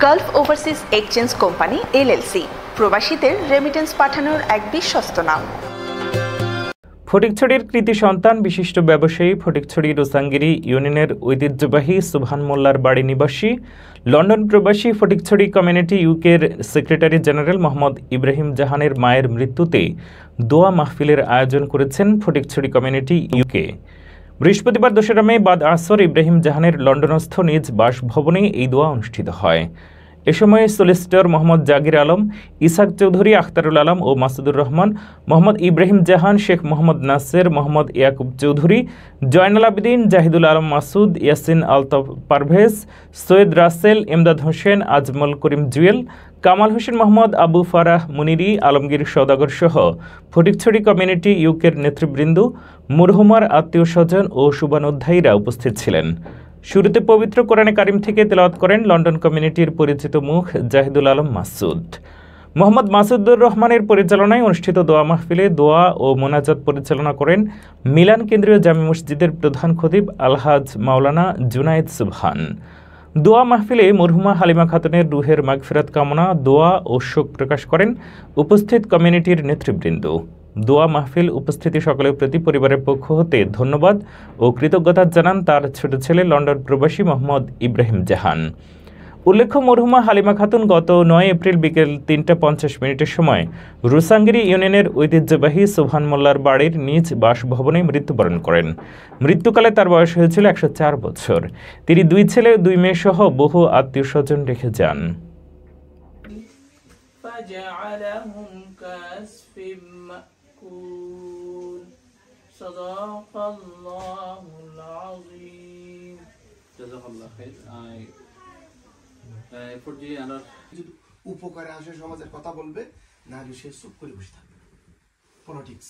Gulf overseas exchange company LLC প্রবাসীদের remittance পাঠানোর এক বিশ্বস্ত নাম। ফটিকছড়ির কৃতি সন্তান বিশিষ্ট ব্যবসায়ী ফটিকছড়ি রোসাঙ্গিরি ইউনিয়নের ঐতিহ্যবাহী সুবহান মোল্লার বাড়ি নিবাসী লন্ডন প্রবাসী ফটিকছড়ি কমিউনিটি ইউকের সেক্রেটারি জেনারেল মোহাম্মদ ইব্রাহিম জাহানের মায়ের মৃত্যুতে দোয়া মাহফিলের আয়োজন করেছেন ফটিকছড়ি কমিউনিটি ইউকে। বৃহস্পতিবার 2 মে বাদ আসর ইব্রাহিম জাহানের লন্ডনস্থ নিজ বাসভবনে এই দোয়া অনুষ্ঠিত হয়। এ সময় সলিসিটর মোহাম্মদ জাগির আলম, ইসাক চৌধুরী, আখতারুল আলম ও মাসুদুর রহমান, মোহাম্মদ ইব্রাহিম জাহান, শেখ মোহাম্মদ নাসের, মোহাম্মদ ইয়াকুব চৌধুরী, জয়নাল আবেদিন, জাহিদুল আলম মাসুদ, ইয়াসিন আলতাফ পারভেজ, সৈয়দ রাসেল, ইমদাদ হোসেন, আজমল করিম জুয়েল, কামাল হোসেন মোহাম্মদ, আবু ফারাহ মুনিরি, আলমগীর সওদাগর সহ ফটিকছড়ি কমিউনিটি ইউকের নেতৃবৃন্দ, মরহুমার আত্মীয় স্বজন ও শুভানুধ্যায়ীরা উপস্থিত ছিলেন। শুরুতে পবিত্র কোরআনে কারিম থেকে তেলাওয়াত করেন লন্ডন কমিউনিটির পরিচিত মুখ জাহিদুল আলম মাসুদ। মোহাম্মদ মাসুদুর রহমানের পরিচালনায় অনুষ্ঠিত দোয়া মাহফিলে দোয়া ও মোনাজাত পরিচালনা করেন মিলান কেন্দ্রীয় জামে মসজিদের প্রধান খতিব আলহাজ মাওলানা জুনায়েদ সুবহান। দোয়া মাহফিলে মরহুমা হালিমা খাতুনের রুহের মাগফিরাত কামনা, দোয়া ও শোক প্রকাশ করেন উপস্থিত কমিউনিটির নেতৃবৃন্দ। দোয়া মাহফিল উপস্থিতি সকলের প্রতি পরিবারের পক্ষ হতে ধন্যবাদ ও কৃতজ্ঞতা জানান তার ছোট ছেলে লন্ডন প্রবাসী মোহাম্মদ ইব্রাহিম জাহান। উল্লেখ্য, মরহুমা হালিমা খাতুন গত 9 এপ্রিল বিকেল 3:50 সময় রোসাঙ্গিরি ইউনিয়নের ঐতিহ্যবাহী সুবহান মোল্লার বাড়ির নিজ বাসভবনে মৃত্যুবরণ করেন। মৃত্যুকালে তার বয়স হয়েছিল 104 বছর। তিনি 2 ছেলে 2 মেয়ে সহ বহু আত্মীয় স্বজন রেখে যান। উপকারে আসে সমাজের কথা বলবে, না সে চুপ করে বসে থাকবে। পলিটিক্স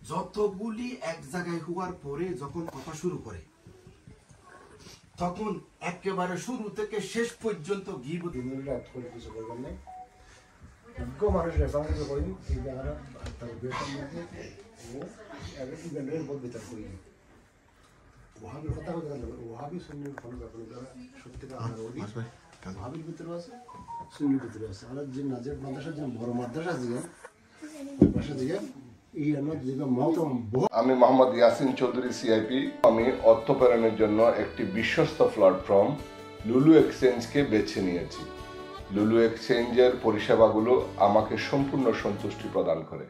যতগুলি এক জায়গায় হওয়ার পরে যখন কথা শুরু করে তখন একেবারে শুরু থেকে শেষ পর্যন্ত কিছু করবেন না। ওহাবির কথা বলতে গেলে ওহাবি সুন্নির ফলো ওহাবির ভিতরে আছে, সুন্নির ভিতরে আছে। আর যে নাজের মাদ্রাসা, যে বড় মাদ্রাসা দিলেন মাদ্রাসা দিলেন এই আমি মোহাম্মদ ইয়াসিন চৌধুরী সিআইপি। আমি অর্থ প্রেরণের জন্য একটি বিশ্বস্ত প্ল্যাটফর্ম লুলু এক্সচেঞ্জকে বেছে নিয়েছি। লুলু এক্সচেঞ্জের পরিষেবাগুলো আমাকে সম্পূর্ণ সন্তুষ্টি প্রদান করে।